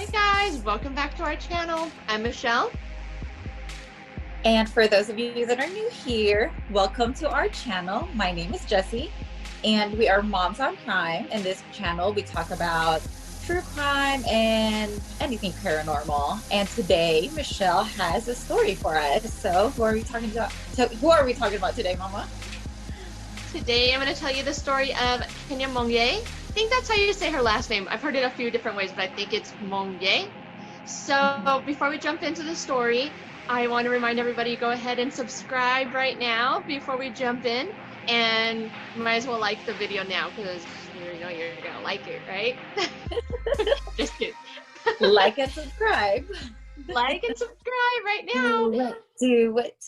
Hi guys, welcome back to our channel. I'm Michelle. And for those of you that are new here, welcome to our channel. My name is Jessie, and we are Moms on Crime. In this channel, we talk about true crime and anything paranormal. And today, Michelle has a story for us. So, who are we talking about? Today, Mama? Today I'm going to tell you the story of Kenia Monge. I think that's how you say her last name. I've heard it a few different ways, but I think it's Monge. So before we jump into the story, I want to remind everybody, go ahead and subscribe right now before we jump in, and you might as well like the video now because you know you're gonna like it, right? Just kidding. Like and subscribe. Like and subscribe right now. Do it.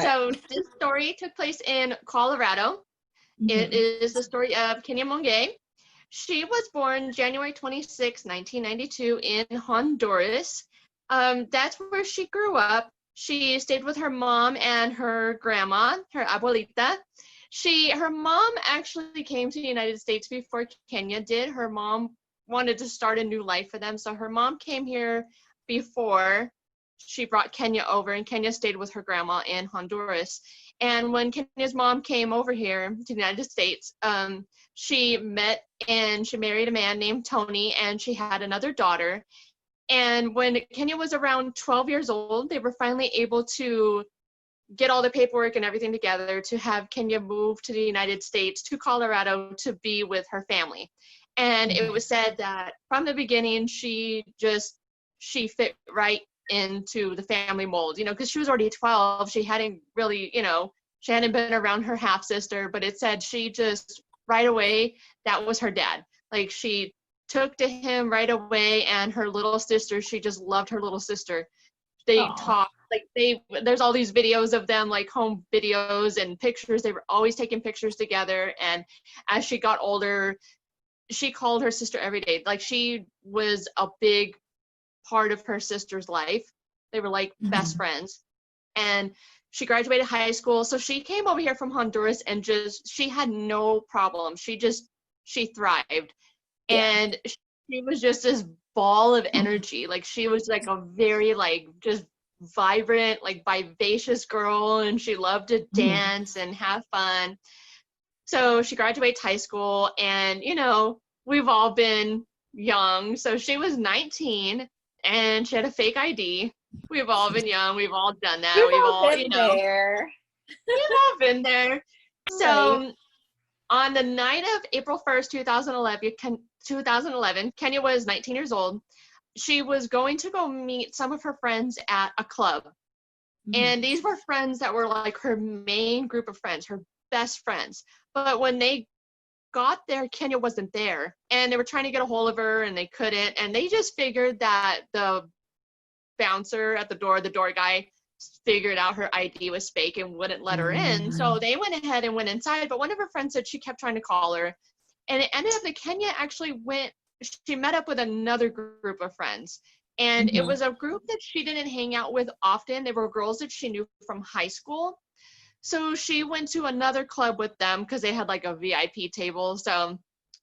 So this story took place in Colorado. It is the story of Kenia Monge. She was born January 26, 1992 in Honduras. That's where she grew up. She stayed with her mom and her grandma, her abuelita. Her mom actually came to the United States before Kenia did. Her mom wanted to start a new life for them. So her mom came here before she brought Kenia over, and Kenia stayed with her grandma in Honduras. And when Kenia's mom came over here to the United States, she met and she married a man named Tony, and she had another daughter. And when Kenia was around 12 years old, they were finally able to get all the paperwork and everything together to have Kenia move to the United States, to Colorado, to be with her family. And it was said that from the beginning, she fit right into the family mold, because she was already 12. She hadn't really, she hadn't been around her half sister, but it said she just right away, that was her dad. Like, she took to him right away, and her little sister, she just loved her little sister. They talked, there's all these videos of them, like home videos and pictures. They were always taking pictures together. And as she got older, she called her sister every day. Like, she was a big part of her sister's life. They were like best friends. And she graduated high school. So she came over here from Honduras, and she had no problem. She thrived. Yeah. And she was just this ball of energy. Like, she was like a very just vibrant, vivacious girl, and she loved to dance and have fun. So she graduates high school, and we've all been young. So she was 19, and she had a fake ID. We've all been young. We've all done that. We've all been there. We've all been there. So on the night of April 1st, 2011, Kenia was 19 years old. She was going to go meet some of her friends at a club. And these were friends that were like her main group of friends, her best friends. But when they got there, Kenia wasn't there, and they were trying to get a hold of her, and they couldn't. And they just figured that the bouncer at the door guy, figured out her ID was fake and wouldn't let her in. So they went ahead and went inside. But one of her friends said she kept trying to call her, and it ended up that Kenia actually she met up with another group of friends. And it was a group that she didn't hang out with often. They were girls that she knew from high school. So she went to another club with them because they had like a VIP table. So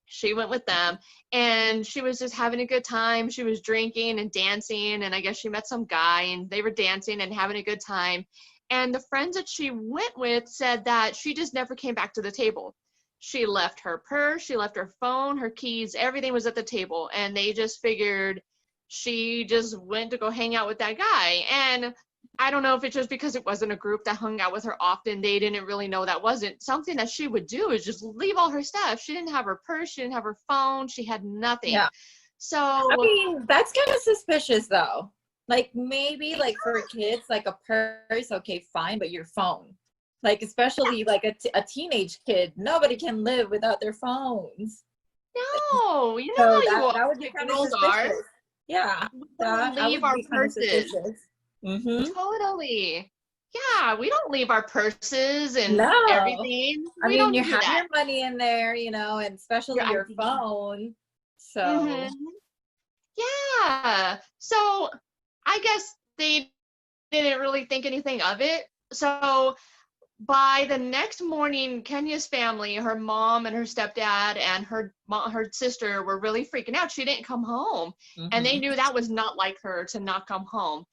she went with them, and she was just having a good time. She was drinking and dancing, and I guess she met some guy, and they were dancing and having a good time. And the friends that she went with said that she just never came back to the table. She left her purse, she left her phone, her keys, everything was at the table. And they just figured she just went to go hang out with that guy. And I don't know if it's just because it wasn't a group that hung out with her often. They didn't really know that wasn't something that she would do, is just leave all her stuff. She didn't have her purse. She didn't have her phone. She had nothing. Yeah. So, I mean, that's kind of suspicious though. Like, maybe like for kids, like a purse, okay, fine, but your phone. Like, especially like a teenage kid, nobody can live without their phones. No, you know how that would be kind of suspicious. Yeah, leave our purses. Totally. Yeah, we don't leave our purses and everything. I mean, you have your money in there, and especially your phone. So yeah. So I guess they didn't really think anything of it. So By the next morning, Kenia's family, her mom and her stepdad and her sister were really freaking out. She didn't come home. And they knew that was not like her to not come home.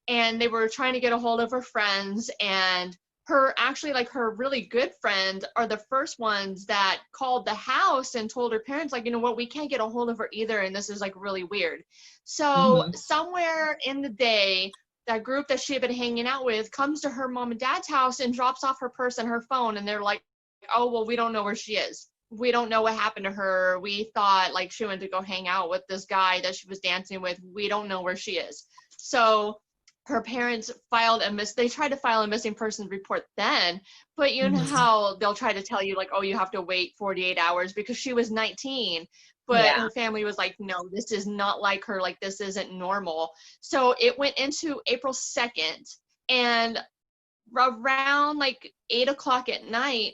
And they were trying to get a hold of her friends, and her actually like her really good friend are the first ones that called the house and told her parents, like, you know what, we can't get a hold of her either, and this is like really weird. So somewhere in the day, that group that she had been hanging out with comes to her mom and dad's house and drops off her purse and her phone, and they're like, oh, well, we don't know where she is. We don't know what happened to her. We thought like she went to go hang out with this guy that she was dancing with. We don't know where she is. So her parents they tried to file a missing persons report then, but you know how they'll try to tell you like, oh, you have to wait 48 hours because she was 19. But her family was like, no, this is not like her. Like, this isn't normal. So it went into April 2nd, and around like 8 o'clock at night,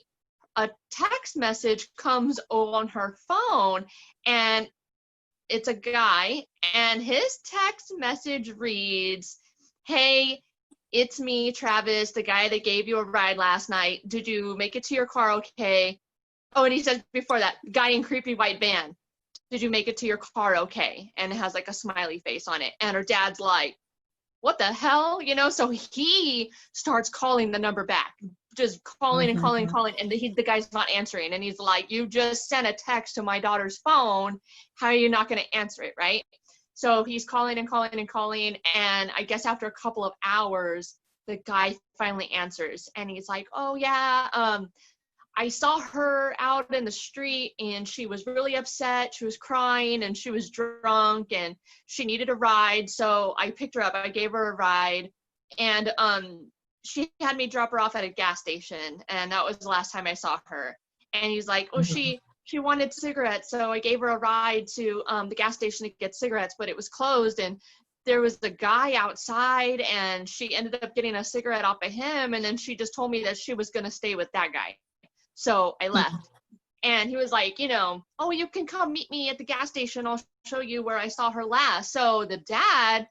a text message comes on her phone, and it's a guy, and his text message reads, hey, it's me, Travis, the guy that gave you a ride last night. Did you make it to your car okay? Oh, and he says before that, guy in creepy white van. Did you make it to your car okay? And it has like a smiley face on it. And her dad's like, what the hell? You know, so he starts calling the number back, just calling and calling and calling. And the guy's not answering. And he's like, you just sent a text to my daughter's phone. How are you not going to answer it, right? So he's calling and calling and calling. And I guess after a couple of hours, the guy finally answers. And he's like, oh, yeah, I saw her out in the street and she was really upset. She was crying and she was drunk and she needed a ride. So I picked her up. I gave her a ride, and she had me drop her off at a gas station. And that was the last time I saw her. And he's like, oh, she wanted cigarettes. So I gave her a ride to the gas station to get cigarettes, but it was closed. And there was a guy outside and she ended up getting a cigarette off of him. And then she just told me that she was going to stay with that guy. So I left. And he was like, you know, oh, you can come meet me at the gas station. I'll show you where I saw her last. So the dad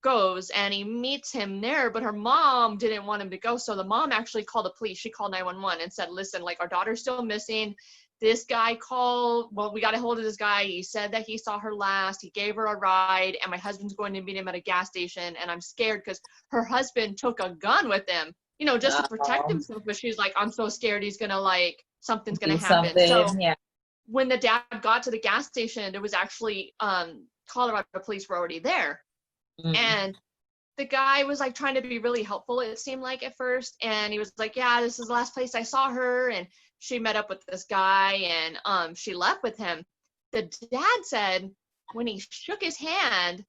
goes and he meets him there, but her mom didn't want him to go. So the mom actually called the police. She called 911 and said, listen, like, our daughter's still missing. This guy called, well, we got a hold of this guy. He said that he saw her last. He gave her a ride, and my husband's going to meet him at a gas station. And I'm scared because her husband took a gun with him, you know, just to protect himself. But she's like, I'm so scared he's going to like, something's going to happen. So when the dad got to the gas station, it was actually Colorado police were already there. And the guy was like trying to be really helpful, it seemed like at first. And he was like, yeah, this is the last place I saw her. And she met up with this guy and she left with him. The dad said when he shook his hand,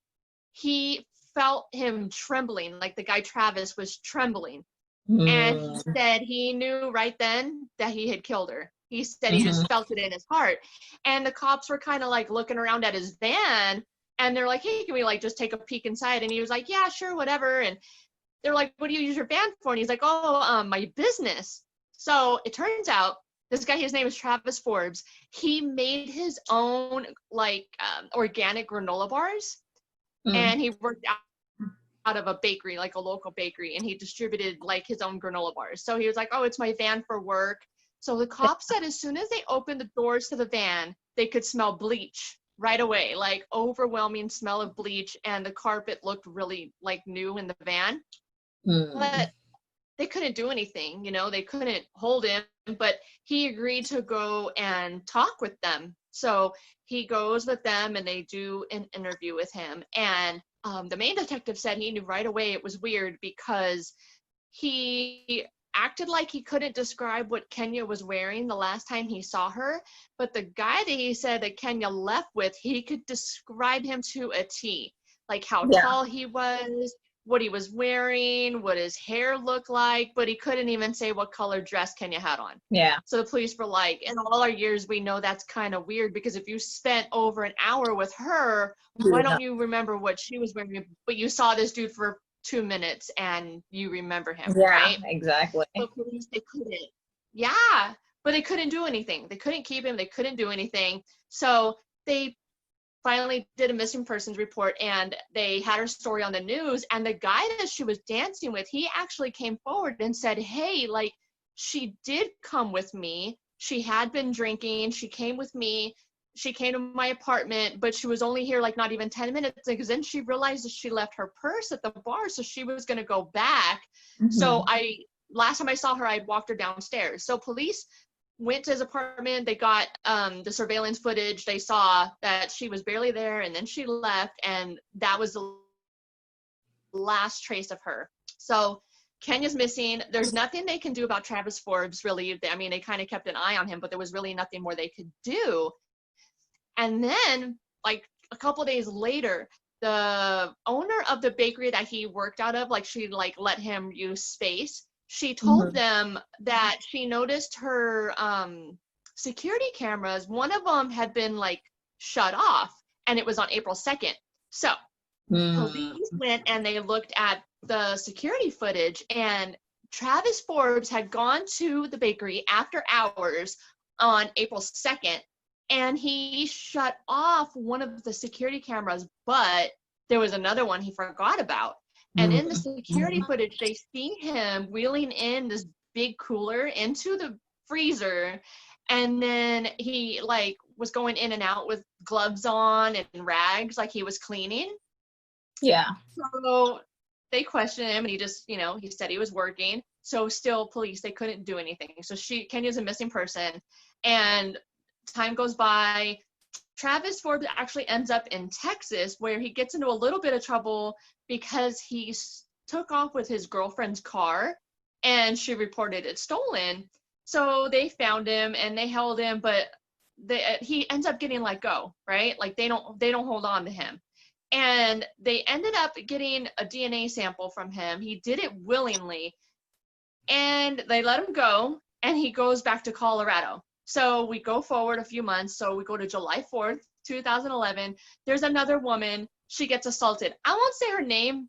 he felt him trembling, like the guy Travis was trembling. And he said he knew right then that he had killed her. He said he just felt it in his heart. And the cops were kind of like looking around at his van, and they're like, hey, can we like just take a peek inside? And he was like, yeah, sure, whatever. And they're like, what do you use your van for? And he's like, oh, my business. So it turns out this guy, his name is Travis Forbes. He made his own like organic granola bars, and he worked out of a bakery, like a local bakery, and he distributed like his own granola bars. So he was like, oh, it's my van for work. So the cops said as soon as they opened the doors to the van, they could smell bleach right away, like overwhelming smell of bleach, and the carpet looked really like new in the van. But they couldn't do anything, you know, they couldn't hold him, but he agreed to go and talk with them. So he goes with them and they do an interview with him. And the main detective said he knew right away it was weird because he acted like he couldn't describe what Kenia was wearing the last time he saw her, but the guy that he said that Kenia left with, he could describe him to a T, like how tall he was, what he was wearing, what his hair looked like, but he couldn't even say what color dress Kenia had on. So the police were like, in all our years, we know that's kind of weird because if you spent over an hour with her, why don't you remember what she was wearing? But you saw this dude for 2 minutes and you remember him, right? Exactly. But police, they couldn't. But they couldn't do anything. They couldn't keep him. They couldn't do anything. So they finally did a missing persons report, and they had her story on the news. And the guy that she was dancing with, he actually came forward and said, hey, like, she did come with me. She had been drinking. She came with me. She came to my apartment, but she was only here like not even 10 minutes because then she realized that she left her purse at the bar, so she was going to go back. So last time I saw her, I walked her downstairs. So police went to his apartment. They got the surveillance footage. They saw that she was barely there, and then she left, and that was the last trace of her. So Kenya's missing. There's nothing they can do about Travis Forbes, really. I mean, they kind of kept an eye on him, but there was really nothing more they could do. And then, like a couple days later, the owner of the bakery that he worked out of, like she like let him use space. She told them that she noticed her security cameras. One of them had been like shut off, and it was on April 2nd. So police went and they looked at the security footage, and Travis Forbes had gone to the bakery after hours on April 2nd, and he shut off one of the security cameras, but there was another one he forgot about. And in the security footage, they see him wheeling in this big cooler into the freezer, and then he like was going in and out with gloves on and rags like he was cleaning. Yeah. So they questioned him, and he just, you know, he said he was working. So still police, they couldn't do anything. So Kenya's a missing person, and time goes by. Travis Forbes actually ends up in Texas, where he gets into a little bit of trouble because he took off with his girlfriend's car, and she reported it stolen. So they found him and they held him, but he ends up getting let go, right? Like they don't hold on to him. And they ended up getting a DNA sample from him. He did it willingly, and they let him go, and he goes back to Colorado. So we go forward a few months. So we go to July 4th, 2011. There's another woman. She gets assaulted. I won't say her name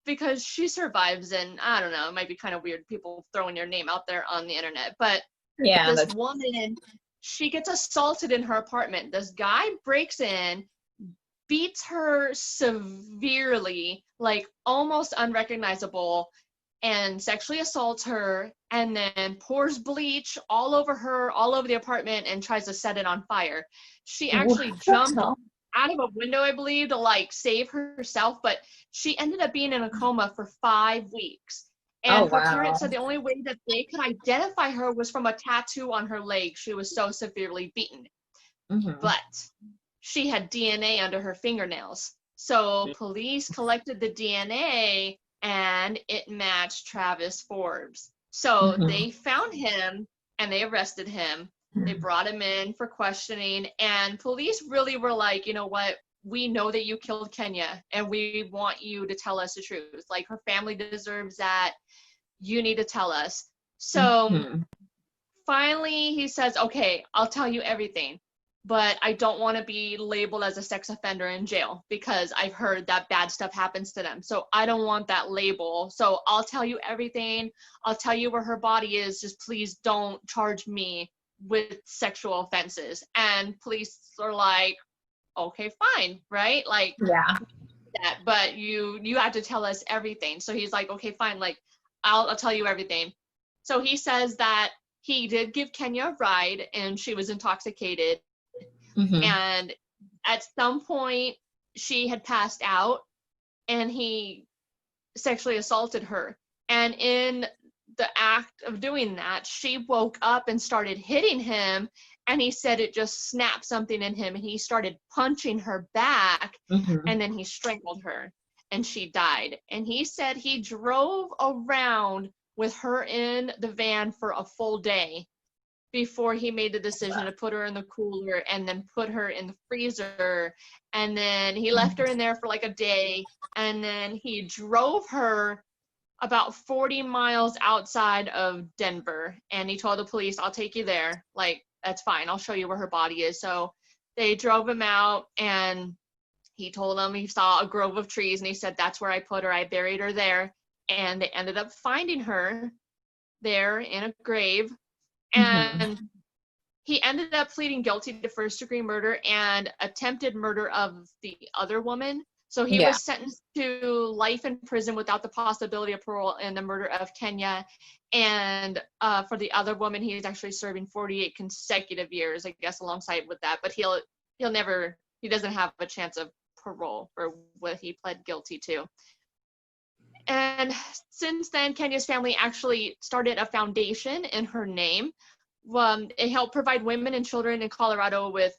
because she survives, and I don't know, it might be kind of weird, people throwing your name out there on the internet. But yeah, this woman, she gets assaulted in her apartment. This guy breaks in, beats her severely, like almost unrecognizable, and sexually assaults her, and then pours bleach all over her, all over the apartment, and tries to set it on fire. She actually jumped out of a window, I believe, to like save herself, but she ended up being in a coma for 5 weeks. And her parents said the only way that they could identify her was from a tattoo on her leg. She was so severely beaten. But she had DNA under her fingernails. So police collected the DNA, and it matched Travis Forbes. So they found him and they arrested him. They brought him in for questioning, and police really were like, you know what? We know that you killed Kenya, and we want you to tell us the truth. Like, her family deserves that. You need to tell us. So finally he says, okay, I'll tell you everything, but I don't want to be labeled as a sex offender in jail because I've heard that bad stuff happens to them. So I don't want that label. So I'll tell you everything. I'll tell you where her body is. Just please don't charge me with sexual offenses. And police are like, okay, fine, right? Like, yeah, that, but you have to tell us everything. So he's like, okay, fine, like I'll tell you everything. So he says that he did give Kenya a ride, and she was intoxicated. And at some point she had passed out, and he sexually assaulted her. And in the act of doing that, she woke up and started hitting him, and he said it just snapped something in him, and he started punching her back, and then he strangled her, and she died. And he said he drove around with her in the van for a full day before he made the decision to put her in the cooler and then put her in the freezer. And then he left her in there for like a day, and then he drove her about 40 miles outside of Denver, and he told the police, I'll take you there. Like, that's fine. I'll show you where her body is. So they drove him out, and he told them he saw a grove of trees, and he said, that's where I put her. I buried her there. And they ended up finding her there in a grave. And he ended up pleading guilty to first-degree murder and attempted murder of the other woman. So he was sentenced to life in prison without the possibility of parole in the murder of Kenya. And for the other woman, he is actually serving 48 consecutive years, I guess, alongside with that. But he doesn't have a chance of parole for what he pled guilty to. And since then, Kenya's family actually started a foundation in her name. It helped provide women and children in Colorado with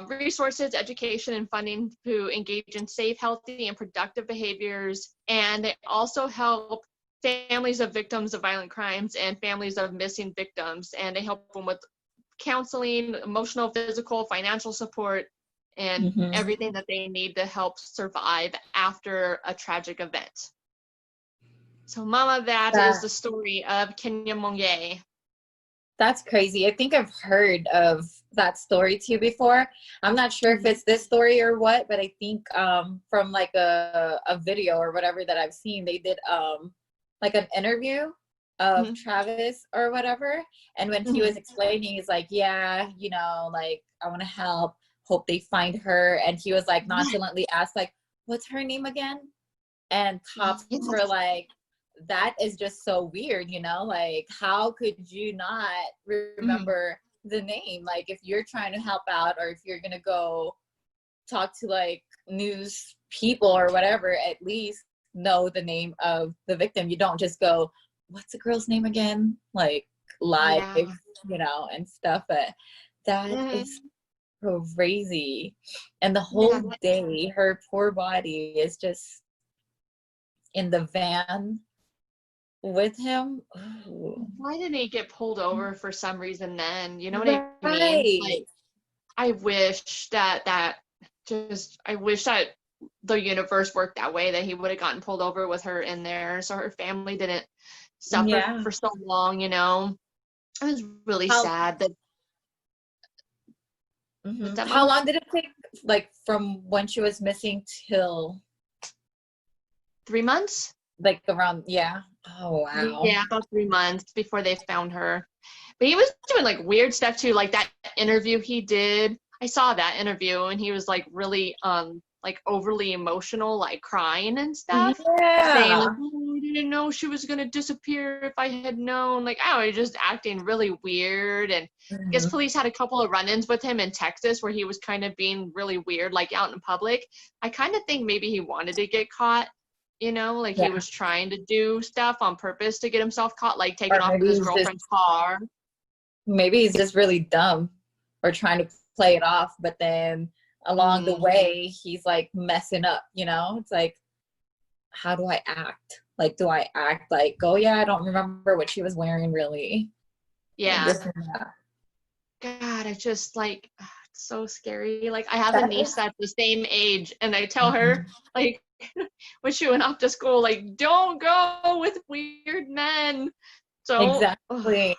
resources, education, and funding to engage in safe, healthy, and productive behaviors. And they also help families of victims of violent crimes and families of missing victims. And they help them with counseling, emotional, physical, financial support, and everything that they need to help survive after a tragic event. So, Mama, that is the story of Kenia Monge. That's crazy. I think I've heard of that story too before. I'm not sure if it's this story or what, but I think from like a video or whatever that I've seen, they did like an interview of Travis or whatever. And when he was explaining, he's like, yeah, you know, like, I want to help, hope they find her. And he was like nonchalantly asked, like, what's her name again? And cops were like, that is just so weird, you know, like, how could you not remember the name? Like, if you're trying to help out, or if you're gonna go talk to like news people or whatever, at least know the name of the victim. You don't just go, what's the girl's name again, like live, you know, and stuff. But that is crazy. And the whole day, her poor body is just in the van with him. Ooh. Why didn't he get pulled over for some reason then? You know what I mean? Like, I wish that the universe worked that way, that he would have gotten pulled over with her in there, so her family didn't suffer for so long, you know. It was really sad that. How long did it take, like, from when she was missing till 3 months? Like around, oh wow. Yeah, about 3 months before they found her. But he was doing like weird stuff too, like that interview he did. I saw that interview and he was like really like overly emotional, like crying and stuff. Saying like, oh, I didn't know she was gonna disappear if I had known. Like, oh, he's just acting really weird. And I guess police had a couple of run-ins with him in Texas where he was kind of being really weird, like out in public. I kind of think maybe he wanted to get caught. You know, like he was trying to do stuff on purpose to get himself caught, like taking off his girlfriend's car. Maybe he's just really dumb or trying to play it off, but then along the way, he's like messing up, you know? It's like, how do I act? Like, do I act like, oh yeah, I don't remember what she was wearing really? Yeah. God, it's just like, it's so scary. Like, I have a niece that's the same age, and I tell her, like, when she went off to school, like, don't go with weird men. So exactly.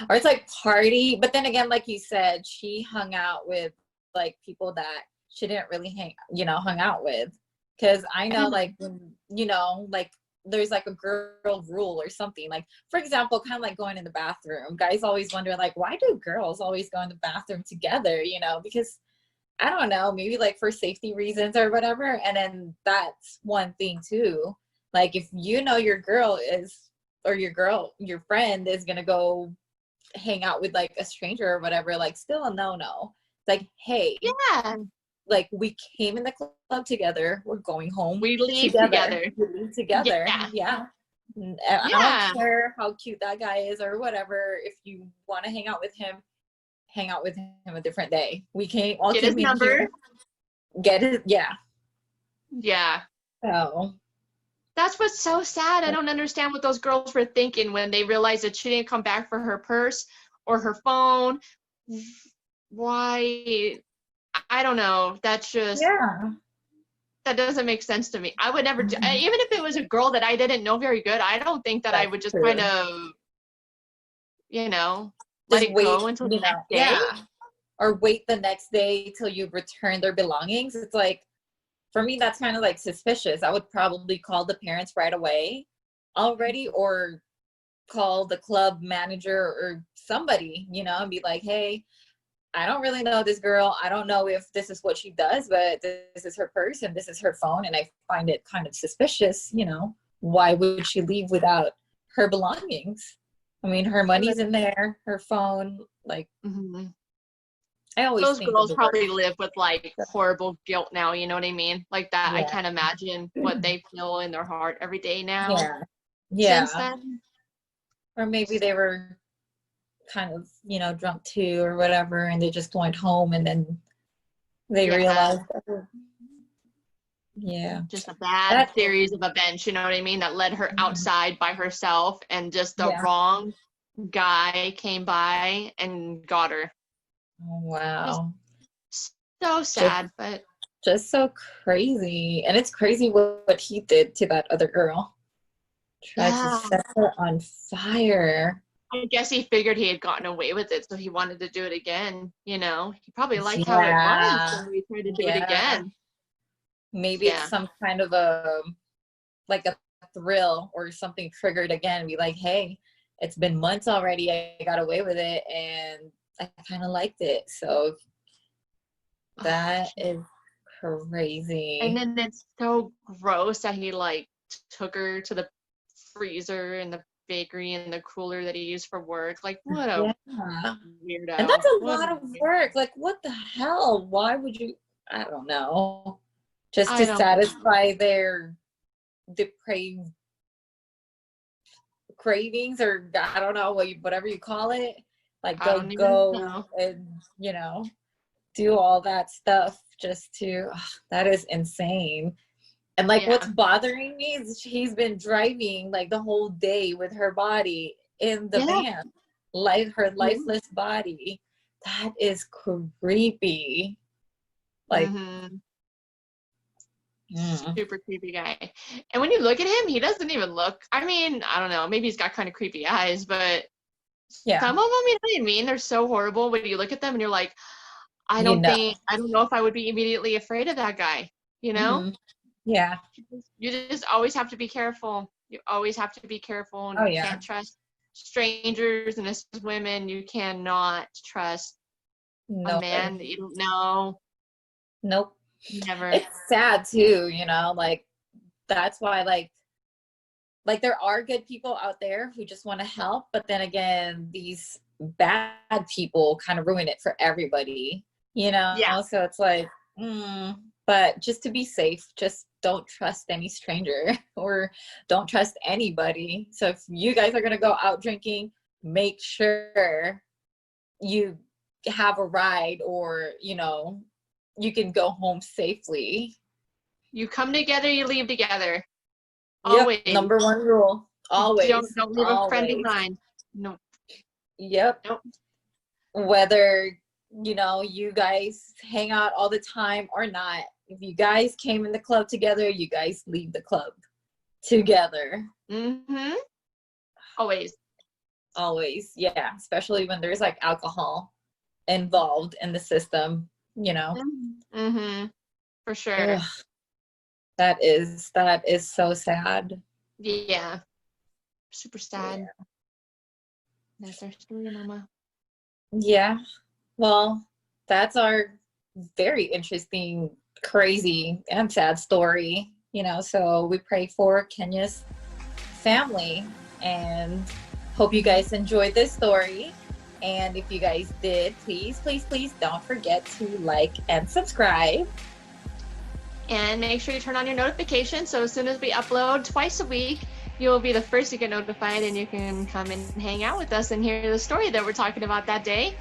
Or it's like party, but then again, like you said, she hung out with like people that she didn't really hung out with. Because I know, like, you know, like there's like a girl rule or something. Like, for example, kind of like going in the bathroom. Guys always wonder, like, why do girls always go in the bathroom together? You know, because I don't know, maybe like for safety reasons or whatever. And then that's one thing too. Like, if you know your girl is, or your friend is gonna go hang out with like a stranger or whatever, like, still a no. Like, hey, like, we came in the club together, we're going home, we leave together. We leave together. I don't care how cute that guy is or whatever. If you want to hang out with him a different day. We can't all get his number here. Get it. So that's what's so sad. I don't understand what those girls were thinking when they realized that she didn't come back for her purse or her phone. Why? I don't know. That's just, that doesn't make sense to me. I would never, even if it was a girl that I didn't know very good, I don't think that I would just kind of, you know, let it go until the next day. Or wait the next day till you return their belongings. It's like, for me, that's kind of like suspicious. I would probably call the parents right away already, or call the club manager or somebody, you know, and be like, hey, I don't really know this girl. I don't know if this is what she does, but this is her purse and this is her phone. And I find it kind of suspicious, you know, why would she leave without her belongings? I mean, her money's in there, her phone, like, I always those think girls of the probably live with like horrible guilt now, you know what I mean? Like that, I Yeah. can't imagine what they feel in their heart every day now. Yeah. Yeah. Since then. Or maybe they were kind of, you know, drunk too or whatever, and they just went home and then they realized that, yeah. Just a bad series of events, you know what I mean, that led her outside by herself, and just the wrong guy came by and got her. Oh, wow. Just so sad, but just so crazy. And it's crazy what he did to that other girl. Tried to set her on fire. I guess he figured he had gotten away with it, so he wanted to do it again, you know. He probably liked how it was, so he tried to do it again. Maybe it's some kind of a thrill or something triggered again and be like, hey, it's been months already, I got away with it and I kind of liked it. So that is crazy. And then it's so gross that he like took her to the freezer and the bakery and the cooler that he used for work. Like, what a weirdo. And that's a lot of work. Like, what the hell? Why would you? I don't know. Just to satisfy their depraved cravings, or I don't know, whatever you call it. Like, go and, you know, do all that stuff just to, that is insane. And like, what's bothering me is he's been driving like the whole day with her body in the van, like her lifeless body. That is creepy. Like, super creepy guy. And when you look at him, he doesn't even look, I mean, I don't know, maybe he's got kind of creepy eyes, but some of them, you know what I mean, they're so horrible when you look at them and you're like, I don't know if I would be immediately afraid of that guy, you know? Yeah. You just always have to be careful. You always have to be careful, and you can't trust strangers, and this is women. You cannot trust a man that you don't know. Nope. Never. It's sad too, you know, like that's why like there are good people out there who just want to help, but then again, these bad people kind of ruin it for everybody, you know? Yeah. So it's like, but just to be safe, just don't trust any stranger or don't trust anybody. So if you guys are going to go out drinking, make sure you have a ride, or, you know, you can go home safely. You come together, you leave together. Always. Yep, number one rule. Always. Don't leave a friend behind. Nope. Yep. Nope. Whether, you know, you guys hang out all the time or not, if you guys came in the club together, you guys leave the club together. Always. Always. Yeah. Especially when there's like alcohol involved in the system, you know. For sure. Ugh. That is so sad. Yeah. Super sad. That's our story, Mama. Yeah. Well, that's our very interesting, crazy, and sad story, you know. So we pray for Kenia's family and hope you guys enjoyed this story. And if you guys did, please don't forget to like and subscribe. And make sure you turn on your notifications, so as soon as we upload twice a week, you'll be the first to get notified, and you can come and hang out with us and hear the story that we're talking about that day.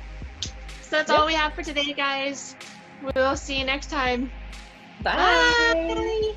So that's all we have for today, guys. We'll see you next time. Bye.